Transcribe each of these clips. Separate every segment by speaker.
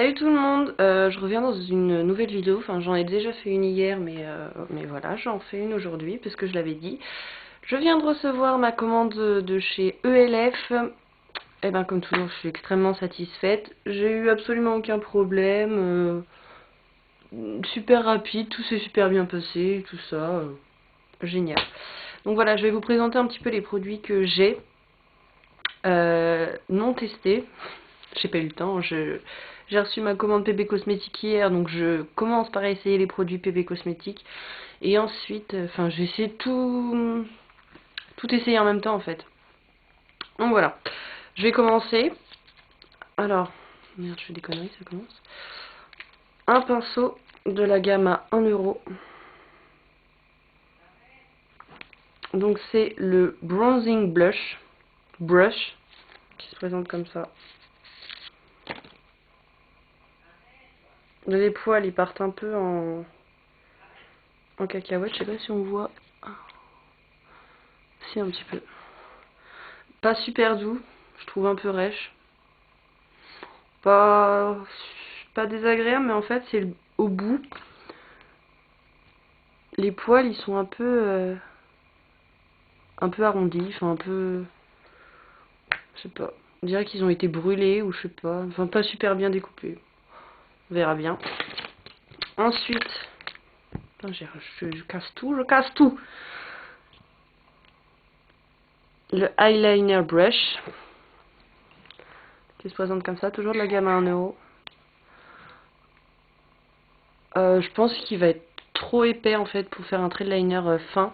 Speaker 1: Salut tout le monde, je reviens dans une nouvelle vidéo, enfin j'en ai déjà fait une hier mais voilà, j'en fais une aujourd'hui parce que je l'avais dit. Je viens de recevoir ma commande de chez ELF, et ben comme toujours je suis extrêmement satisfaite, j'ai eu absolument aucun problème, super rapide, tout s'est super bien passé, tout ça, génial. Donc voilà, je vais vous présenter un petit peu les produits que j'ai, non testés. J'ai pas eu le temps, j'ai reçu ma commande PB Cosmétique hier, donc je commence par essayer les produits PB Cosmétique. Et ensuite, enfin, j'ai essayé tout essayer en même temps en fait. Donc voilà, je vais commencer. Alors, merde, je fais des conneries, ça commence. Un pinceau de la gamme à 1 euro. Donc c'est le Bronzing Brush, qui se présente comme ça. Les poils, ils partent un peu en cacahuète, je sais pas si on voit. Si, un petit peu. Pas super doux, je trouve un peu rêche. Pas désagréable, mais en fait, c'est au bout. Les poils, ils sont un peu arrondis, enfin un peu, je sais pas. On dirait qu'ils ont été brûlés ou je sais pas. Enfin, pas super bien découpés. On verra bien. Ensuite, putain, je casse tout. Le eyeliner brush, qui se présente comme ça, toujours de la gamme à 1 euro. Je pense qu'il va être trop épais en fait pour faire un trait de liner fin.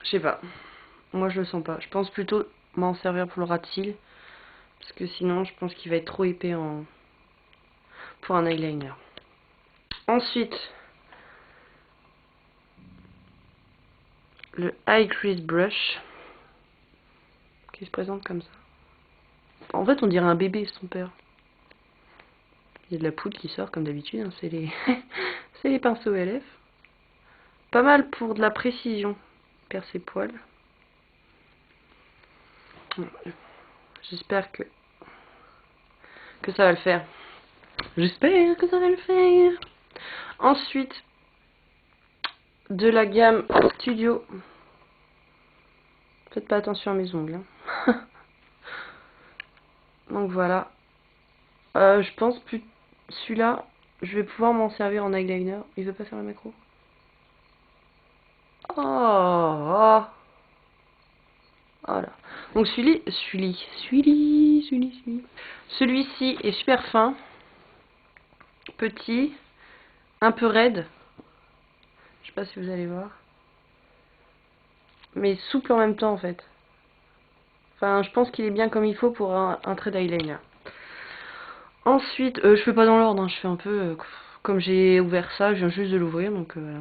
Speaker 1: Je sais pas. Moi je le sens pas. Je pense plutôt m'en servir pour le ras de cils. Parce que sinon je pense qu'il va être trop épais pour un eyeliner. Ensuite, le Eye Crease Brush. Qui se présente comme ça. En fait on dirait un bébé son père. Il y a de la poudre qui sort comme d'habitude. Hein. C'est les pinceaux LF. Pas mal pour de la précision. Perd ses poils. J'espère que ça va le faire. J'espère que ça va le faire. Ensuite, de la gamme Studio. Faites pas attention à mes ongles. Hein. Donc voilà. Je pense plus celui-là, je vais pouvoir m'en servir en eyeliner. Il veut pas faire le macro. Oh, voilà. Donc celui-ci est super fin, petit, un peu raide. Je sais pas si vous allez voir. Mais souple en même temps en fait. Enfin, je pense qu'il est bien comme il faut pour un trait d'eyeliner. Ensuite, je fais pas dans l'ordre, hein, je fais un peu comme j'ai ouvert ça, je viens juste de l'ouvrir, donc voilà.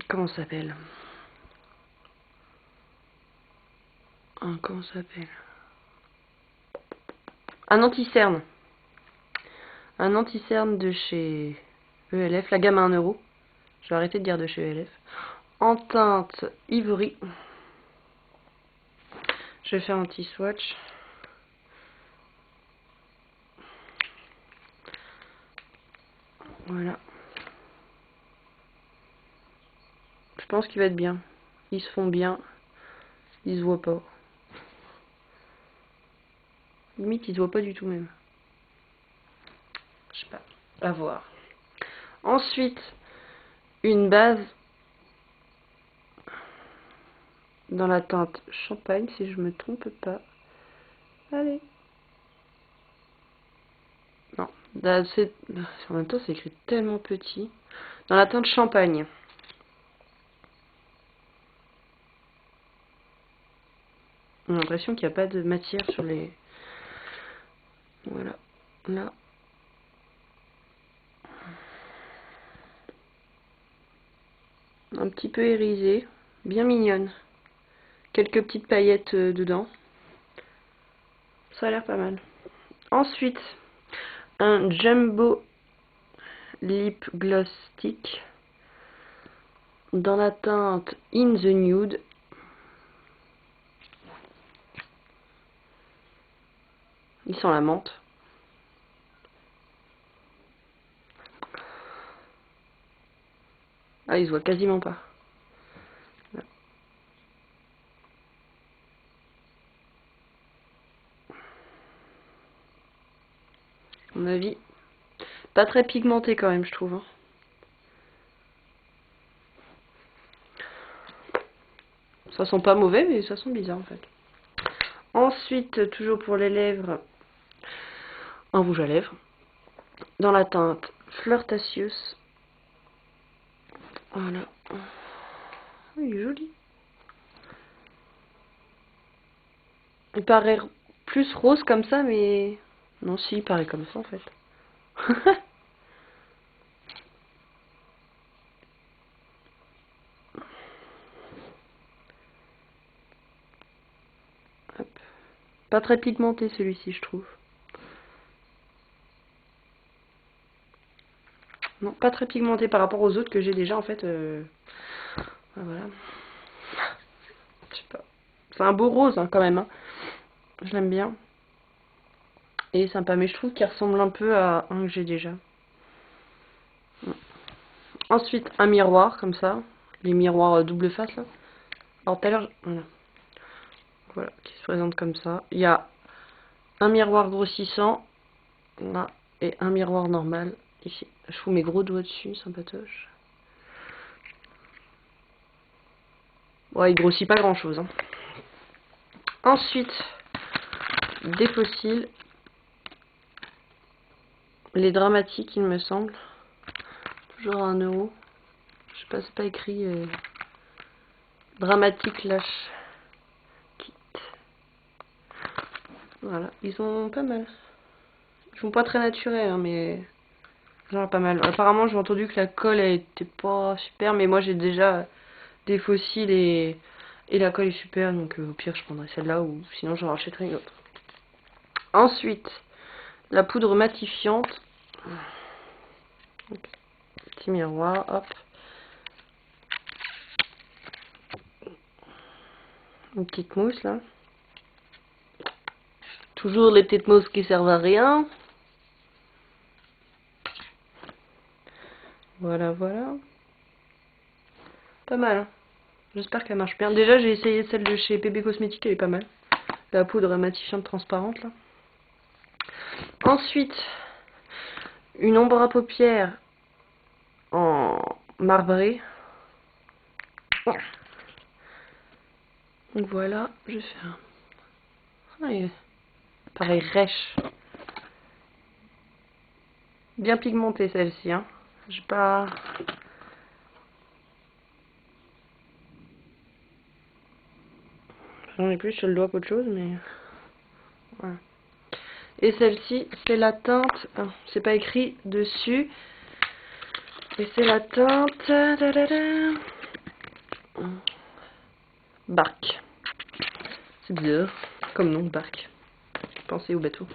Speaker 1: Comment ça s'appelle? Comment ça s'appelle? Un anti-cerne. Un anti-cerne de chez ELF, la gamme à 1 euro. Je vais arrêter de dire de chez ELF. En teinte Ivory. Je vais faire un petit swatch. Voilà. Je pense qu'il va être bien. Ils se font bien. Ils se voient pas. Limite, ils se voient pas du tout même. Je sais pas. À voir. Ensuite, une base dans la teinte champagne, si je me trompe pas. Allez. Non. En même temps, c'est écrit tellement petit. Dans la teinte champagne. On a l'impression qu'il n'y a pas de matière sur les... Voilà. Là. Un petit peu irisée. Bien mignonne. Quelques petites paillettes dedans. Ça a l'air pas mal. Ensuite, un Jumbo Lip Gloss Stick. Dans la teinte In the Nude. Il sent la menthe. Ah, il se voit quasiment pas. Là. À mon avis, pas très pigmenté quand même, je trouve. Hein. Ça sent pas mauvais, mais ça sent bizarre en fait. Ensuite, toujours pour les lèvres, un rouge à lèvres. Dans la teinte Flirtatious. Voilà. Il est joli. Il paraît plus rose comme ça, mais... Non, si, il paraît comme ça en fait. Hop. Pas très pigmenté celui-ci, je trouve. Non, pas très pigmenté par rapport aux autres que j'ai déjà en fait. Voilà. Je sais pas. C'est un beau rose hein, quand même. Hein. Je l'aime bien. Et sympa, mais je trouve qu'il ressemble un peu à un que j'ai déjà. Ensuite, un miroir comme ça. Les miroirs double face là. Alors tout à l'heure, voilà. Voilà, qui se présente comme ça. Il y a un miroir grossissant là et un miroir normal ici. Je fous mes gros doigts dessus, sympatoche. Ouais, il grossit pas grand chose. Hein. Ensuite, des fossiles. Les dramatiques, il me semble. Toujours à 1 €. Je sais pas, c'est pas écrit. Dramatique Lash Kit. Voilà, ils sont pas mal. Ils sont pas très naturels, hein, mais genre pas mal. Apparemment, j'ai entendu que la colle elle était pas super, mais moi j'ai déjà des fossiles et la colle est super, donc au pire je prendrai celle-là ou sinon j'en rachèterai une autre. Ensuite, la poudre matifiante. Donc, petit miroir, hop. Une petite mousse là. Toujours les petites mousses qui servent à rien. Voilà, voilà. Pas mal. Hein. J'espère qu'elle marche bien. Déjà, j'ai essayé celle de chez PB Cosmétiques, elle est pas mal. La poudre matifiante transparente là. Ensuite, une ombre à paupières en marbré. Donc voilà, je vais faire. Ah, pareil, rêche. Bien pigmentée celle-ci. Hein. J'ai pas. J'en ai plus sur le doigt qu'autre chose, mais. Voilà. Et celle-ci, c'est la teinte. C'est pas écrit dessus. Et c'est la teinte. Bark. C'est bizarre. Comme nom, bark. Pensez au bateau.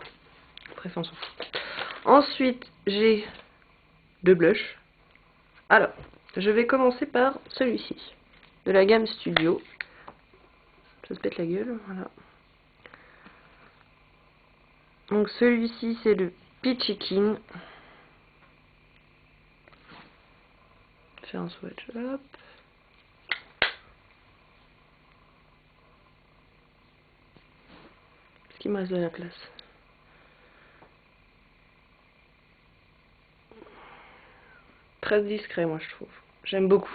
Speaker 1: Bref, on s'en fout. Ensuite, j'ai deux blushs. Alors, je vais commencer par celui-ci. De la gamme Studio. Ça se pète la gueule, voilà. Donc celui-ci, c'est le Peachy Keen. Faire un swatch, hop. Est-ce qu'il me reste de la place? Très discret, moi, je trouve. J'aime beaucoup.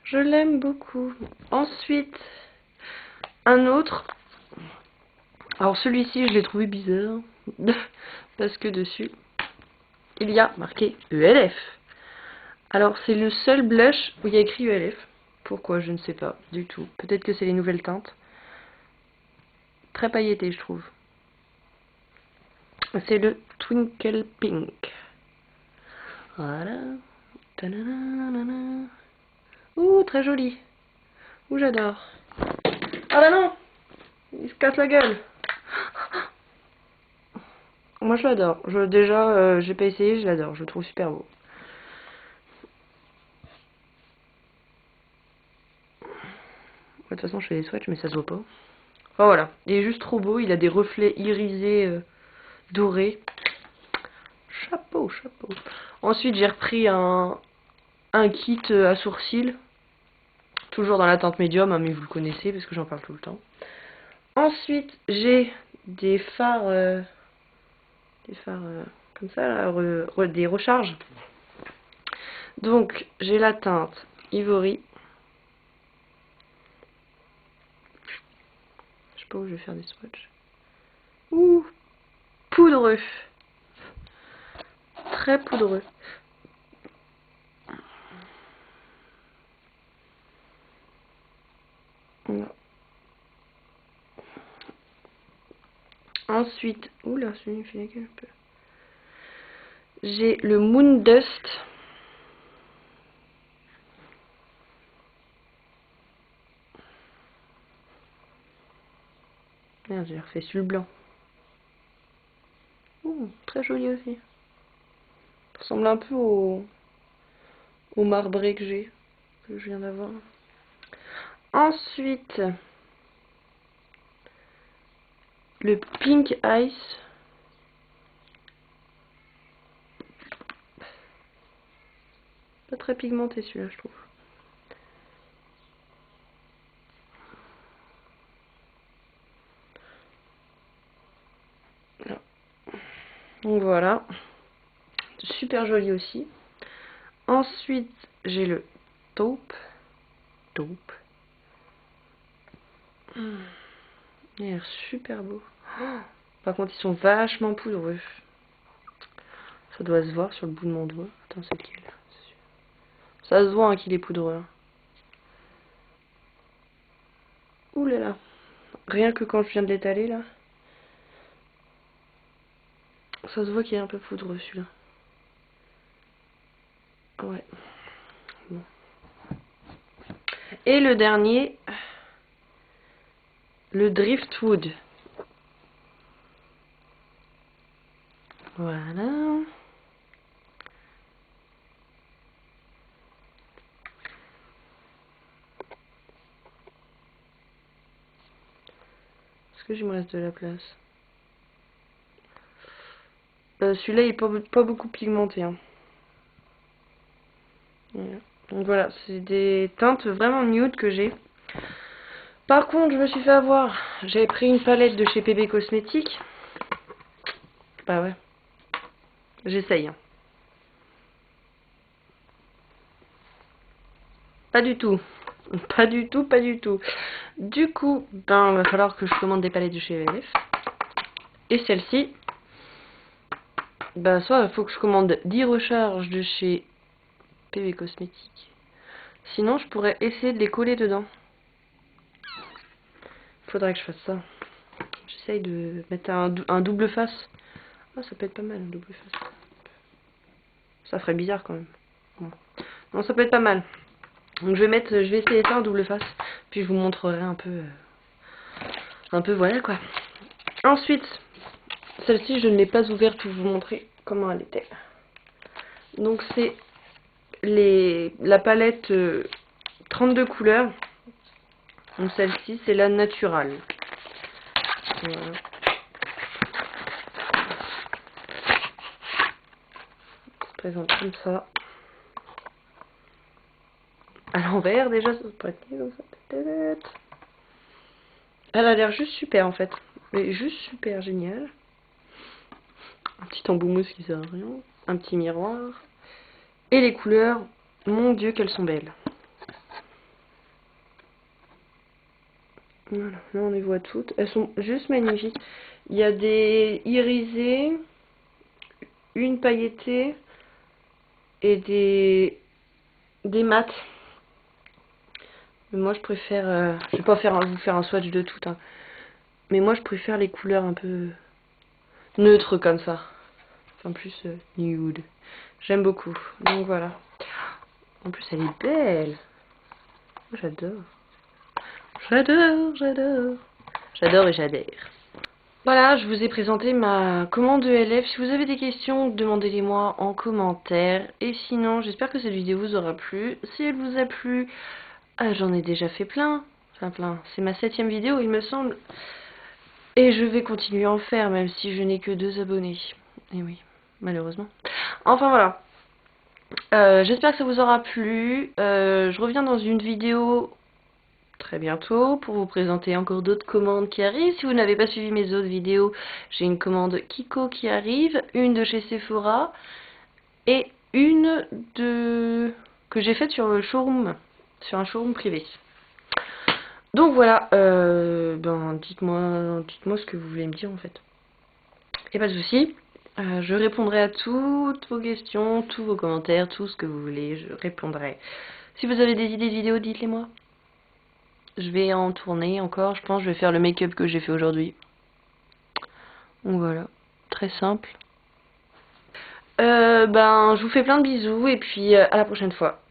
Speaker 1: Je l'aime beaucoup. Ensuite, un autre. Alors celui-ci, je l'ai trouvé bizarre. Parce que dessus, il y a marqué ELF. Alors c'est le seul blush où il y a écrit ELF. Pourquoi, je ne sais pas du tout. Peut-être que c'est les nouvelles teintes. Très pailleté, je trouve. C'est le Twinkle Pink. Voilà. Ta-na-na-na-na. Ouh, très joli. Ouh, j'adore. Ah bah non, il se casse la gueule. Moi, je l'adore. Déjà, j'ai pas essayé, je l'adore. Je le trouve super beau. De toute façon, je fais des swatchs, mais ça se voit pas. Enfin voilà, il est juste trop beau, il a des reflets irisés dorés. Chapeau, chapeau. Ensuite j'ai repris un kit à sourcils. Toujours dans la teinte médium, hein, mais vous le connaissez parce que j'en parle tout le temps. Ensuite j'ai des fards comme ça, là, des recharges. Donc j'ai la teinte Ivory. Je sais pas où je vais faire des swatchs. Ouh, poudreux. Très poudreux. Voilà. Ensuite, oula, celui-là il fait la gueule un peu. J'ai le Moon Dust. Merde, j'ai refait sur le blanc. Ouh, très joli aussi. Ça ressemble un peu au marbré que je viens d'avoir. Ensuite, le Pink Ice. Pas très pigmenté celui-là, je trouve. Là. Donc voilà. Super joli aussi. Ensuite, j'ai le Taupe. Taupe. Il a l'air super beau. Oh, par contre, ils sont vachement poudreux. Ça doit se voir sur le bout de mon doigt. Attends, c'est lequel? Ça se voit hein, qu'il est poudreux. Hein. Ouh là là. Rien que quand je viens de l'étaler là. Ça se voit qu'il est un peu poudreux celui-là. Ouais. Bon. Et le dernier, le Driftwood. Voilà. Est-ce que je me reste de la place? Celui-là il est pas beaucoup pigmenté. Hein. Voilà. Donc voilà, c'est des teintes vraiment nude que j'ai. Par contre, je me suis fait avoir. J'avais pris une palette de chez PB Cosmétiques. Bah ouais. J'essaye. Hein. Pas du tout. Pas du tout, pas du tout. Du coup, ben, il va falloir que je commande des palettes de chez ELF. Et celle-ci, ben, soit il faut que je commande 10 recharges de chez PB Cosmétiques. Sinon, je pourrais essayer de les coller dedans. Faudrait que je fasse ça. J'essaye de mettre un double face. Ah, ça peut être pas mal, un double face. Ça ferait bizarre quand même. Bon. Non, ça peut être pas mal. Donc je vais essayer ça en double face. Puis je vous montrerai un peu voilà quoi. Ensuite, celle-ci je ne l'ai pas ouverte pour vous montrer comment elle était. Donc c'est la palette 32 couleurs. Donc celle-ci c'est la naturale. Voilà. Ça se présente comme ça. À l'envers déjà, ça pourrait être comme ça peut-être. Elle a l'air juste super en fait. Mais juste super génial. Un petit embout mousse qui sert à rien. Un petit miroir. Et les couleurs, mon dieu qu'elles sont belles. Voilà, là on les voit toutes. Elles sont juste magnifiques. Il y a des irisés, une pailletée et des mats. Mais moi je préfère, je vais pas vous faire un swatch de toutes. Hein. Mais moi je préfère les couleurs un peu neutres comme ça. Enfin plus nude. J'aime beaucoup. Donc voilà. En plus elle est belle. J'adore. J'adore, j'adore. J'adore et j'adhère. Voilà, je vous ai présenté ma commande ELF. Si vous avez des questions, demandez-les-moi en commentaire. Et sinon, j'espère que cette vidéo vous aura plu. Si elle vous a plu, j'en ai déjà fait plein. simple, hein. C'est ma 7e vidéo, il me semble. Et je vais continuer à en faire, même si je n'ai que 2 abonnés. Et oui, malheureusement. Enfin voilà. J'espère que ça vous aura plu. Je reviens dans une vidéo très bientôt pour vous présenter encore d'autres commandes qui arrivent. Si vous n'avez pas suivi mes autres vidéos, j'ai une commande Kiko qui arrive, une de chez Sephora et une que j'ai faite sur le showroom, sur un showroom privé. Donc voilà, dites-moi ce que vous voulez me dire en fait. Et pas de soucis, je répondrai à toutes vos questions, tous vos commentaires, tout ce que vous voulez, je répondrai. Si vous avez des idées de vidéos, dites-les moi. Je vais en tourner encore, je pense que je vais faire le make-up que j'ai fait aujourd'hui. Donc voilà, très simple. Je vous fais plein de bisous et puis à la prochaine fois.